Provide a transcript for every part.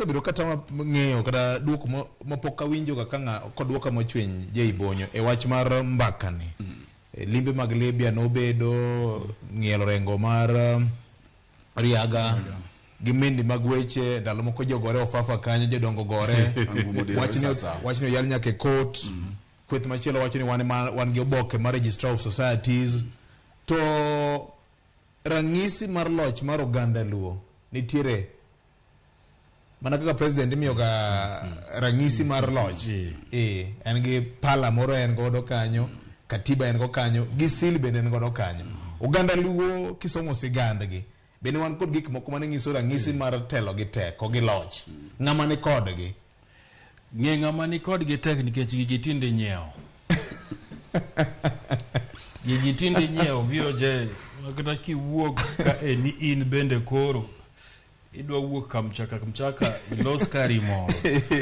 osebedo kata ng'eyo kata duoko mapok awinjo kaka koduoka mochweny Jay Bonyo e wach mar mbakani. Limbe mag Libya nobedo ng'ielo rengo mar riaga gi mindi mag weche ndalo moko jogore ofafa kanyo jodongo gore wachni yal nyake court kweth machielo wachni wan gi oboke mar Registrar of Societies to rangisi mar loch mar oganda Luo nitiere mana kaka president imiyo ga rangisi mar loch en gi pala moro en godo kanyo katiba en go kanyo gi sil bende en godo kanyo oganda Luo kisomo sigandgi bende wan kod gik moko mane nyiso rangisi mar telo gi teko gi loch ng'ama ni kodgi ng'ama ni kodgi tek nikech gigi tinde nyiewo gigi tinde nyiewo VOJ kata kiwuok ka ni in bende koro idwa wuok kamchaka ilos kari moro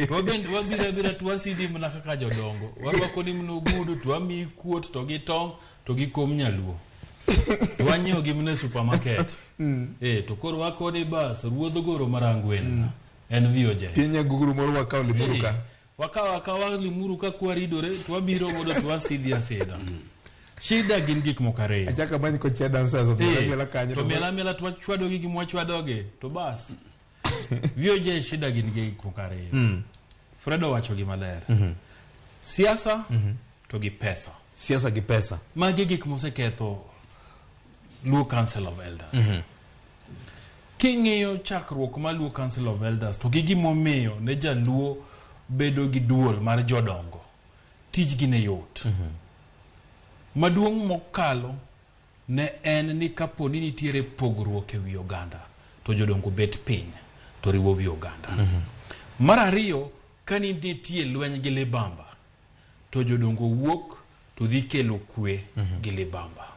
to bende wabira twasidi mna kaka jodongo warwako ni mnogudu twami kuot to gi tong to gi kom nyaluo wanyiewo gi mne supermarket to koro wako ni bas ruodho goro marangwen en VOJ pinya guguru moro wakaw limuru ka wakawa limuru ka kwaridore twabiro godo twasidi asida shida gin gik mokare achaka bany ko chia dancers obila kanyo to mela twachwado gi mwachwadoge to bas VOJ shida gin gik mokare Fredo wacho gi maler siasa to gi pesa siasa gi pesa magi gik moseketho Luo Council of Elders king'iyo chakruok ma Luo Council of Elders to gi gimomiyo ne jaluo bedo gi duol mar jodongo tijgi ne yot maduong' mokalo ne en ni kapo ni nitiere pogruok e wi oganda to jodongo bet piny to riwo wi oganda mar ariyo ka nitie lweny gi libamba to jodongo wuok to dhi kelo kwe gi libamba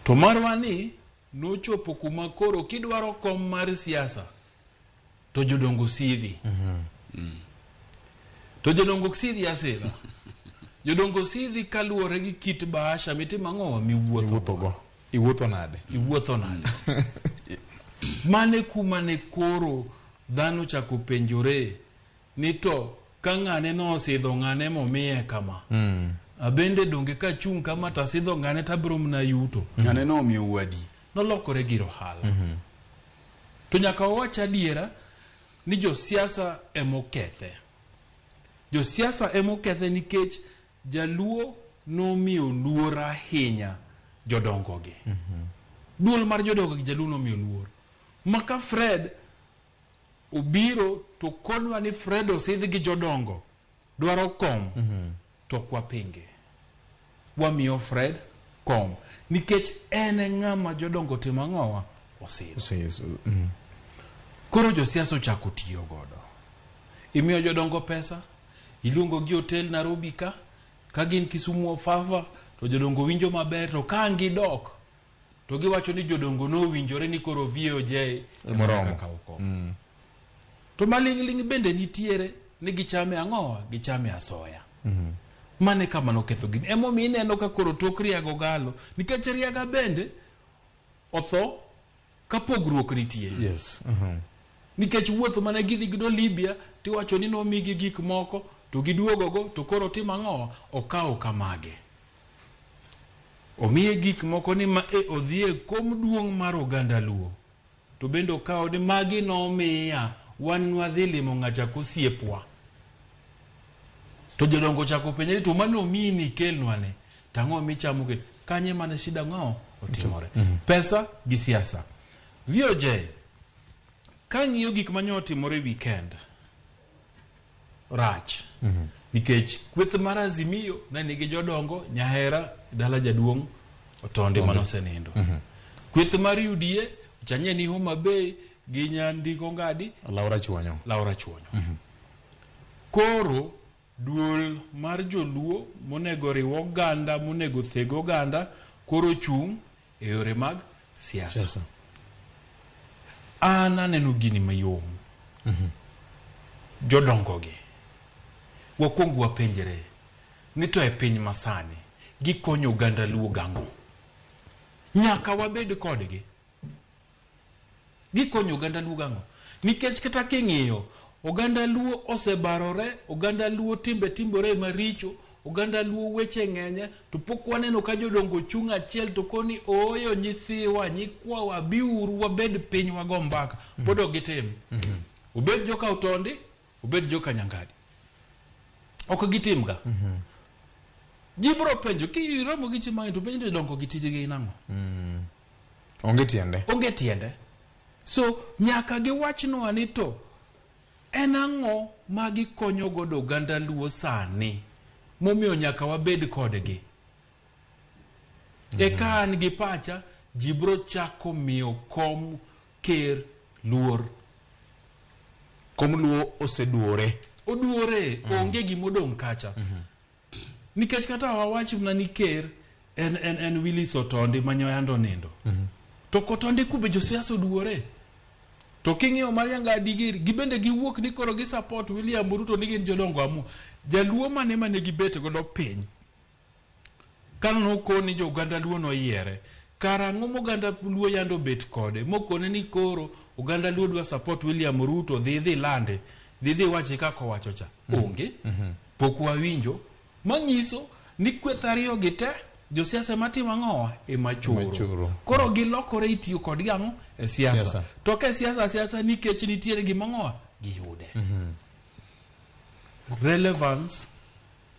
to marwani nochopo kuma koro kidwaro kom mar siasa to jodongo sidhi to jodongo sidhi asila jodongo sidhi kaluore gi kit bahasha mitima ng'owa iwuotho nade mane kuma ne koro dhano chako penjore ni to ka ng'ane no osidho ng'ane momiye kama abende donge ka chung kama tasidho ng'ane tabro mna yuto ng'ane no omiyo wadi nolokore giro hala to nyaka wacha adiera ni josiasa emokethe nikech jaluo nomiyo luor ahinya jodongogi duol mar jodongogi jaluo nomiyo luor maka Fred obiro to konwa ni Fred osidh gi jodongo dwaro kom to kwa pinge wamiyo Fred kom nikech ene ng'ama jodongo timo ng'owa osidho koro josiasa ochako tiyo godo imiyo jodongo pesa iluongo gi hotel Nairobi ka gin Kisumu ofafa to jodongo winjo maber to ka ngidok to giwacho ni jodongo no winjore ni koro VOJ moromo to malingling bende nitiere ni gichame ang'owa gichame asoya mane kama noketho gini emomi ineno ka koro tok riago galo nikech riaga bende otho ka pogruok nitie nikech wuotho mane gidhi gido Libya tiwacho ni nomigi gik moko to giduogogo to koro tima ng'owa okawo kamage omiye gik moko ni ma odhie kom duong' mar oganda Luo to bende okawo ni magi nomiya wan nwadhi limo ng'acha kosiepwa to jodongo chako penjani to mano mini kelnwane tang'o michamo ke kanye mane shida ng'ao otimore pesa gi siasa VOJ ka ng'iyo gik manyo otimore weekend rach nikech kweth mar Azimio ne nigi jodongo nyahera dala jaduong' otonde manosenindo kweth mar UDA chanye ni Homa Bay gi nyandiko ngadi Laura Chuonyo koro duol mar joluo monego riw oganda monego thego oganda koro chung e yore mag siasa aneno gini mayom jodongogi wakwongo wapenjere ni to e piny masani gikonyo oganda Luo gang'o nyaka wabed kodgi gikonyo oganda Luo gang'o nikech kata king'iyo oganda luo osebarore, oganda luo timbore maricho, oganda luo weche ng'enye, to pok waneno ka jodongo chung' achiel to koni ooyo nyithiwa nyikwawa biuru wabed piny wago mbaka pod ok gitim. Obed joka Utondi, obed joka Nyangadi, ok gitimga. Jibro penjo ki Ramogi chimanyo to penjo jodongo gi tijegi nang'o? Onge tiende. So nyaka giwachnwa ni to en ang'o ma gikonyo godo oganda luo sani momiyo nyaka wabed kodgi. Eka an gi pacha jibro chako miyo kom ker luor. Kom luo oseduore. Onge gimodong' kacha. Nikech kata wawach mna ni ker en Willis Otondi manyoyando nindo. To Otondi kube josiasa oduore. To king'iyo Nyangadi gibende giwuok ni koro gi support William Ruto ni gin jodongo amu. Jaluo mane gibet godo piny. Kano koni jo oganda luo no yiere. Karang'o moganda luo yando bet kode. Mokone ni koro oganda luo dwa support William Ruto dhi lande. Dhi wachi kako wacho cha. Onge. Pok wawinjo. Manyiso ni kweth ariyo gite josiasa matimo ang'owa machuro. Koro gilokore itiyo kod gang'o e siasa. To ke siasa nikech nitiere gimang'owa giyude. Relevance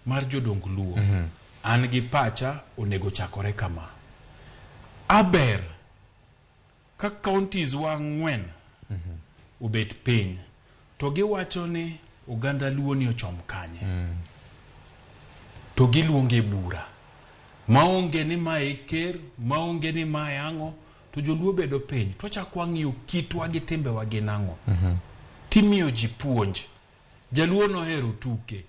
mar jodong luo an gi pacha onego chakore kama. Aber ka counties wa 4 obet piny to giwacho ni oganda luo ni ochom kanye. To giluonge bura. Maonge ni mae ker, maonge ni mae ang'o, to joluo bedo piny. To chakwa ng'iyo kitwa gi timbewa gi nang'o. Timiyo ji puonj. Jaluo no hero tuke.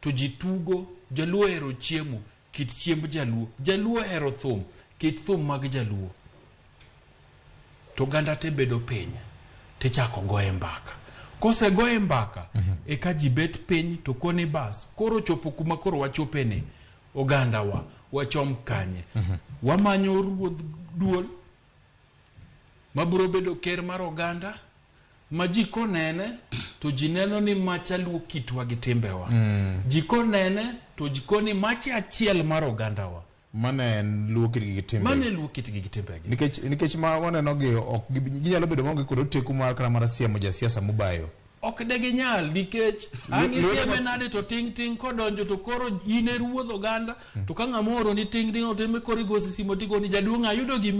To ji tugo, jaluo hero chiemo, kit chiemb jaluo. Jaluo hero thum, kit thum mag jaluo. To ganda te bedo piny. Tichako goye mbaka. Kose goye mbaka, eka ji bet piny to koni bas. Koro chopo kuma koro wachopene. Oganda wachom kanye. Wamanyo ruodh duol. Maburo bedo ker mar oganda. Majiko nene, to jineno ni macha luo kitwa gi timbewa. Jiko nene, to jiko ni macha achiel mar oganda wa. Mane luo kitgi gi timbe. Mane luo kitgi gi timbe. Nikech ma waneno gi ok ginyalo bedo monge kod teku mar kana mar siemo jasiasa mubayo. Ok degi nyal nikech ang'isieme nade to ting kodonjo to koro ine ruodh oganda to ka ng'amoro ni ting oteme korigosi simo tiko ni jaduong' ayudo gimi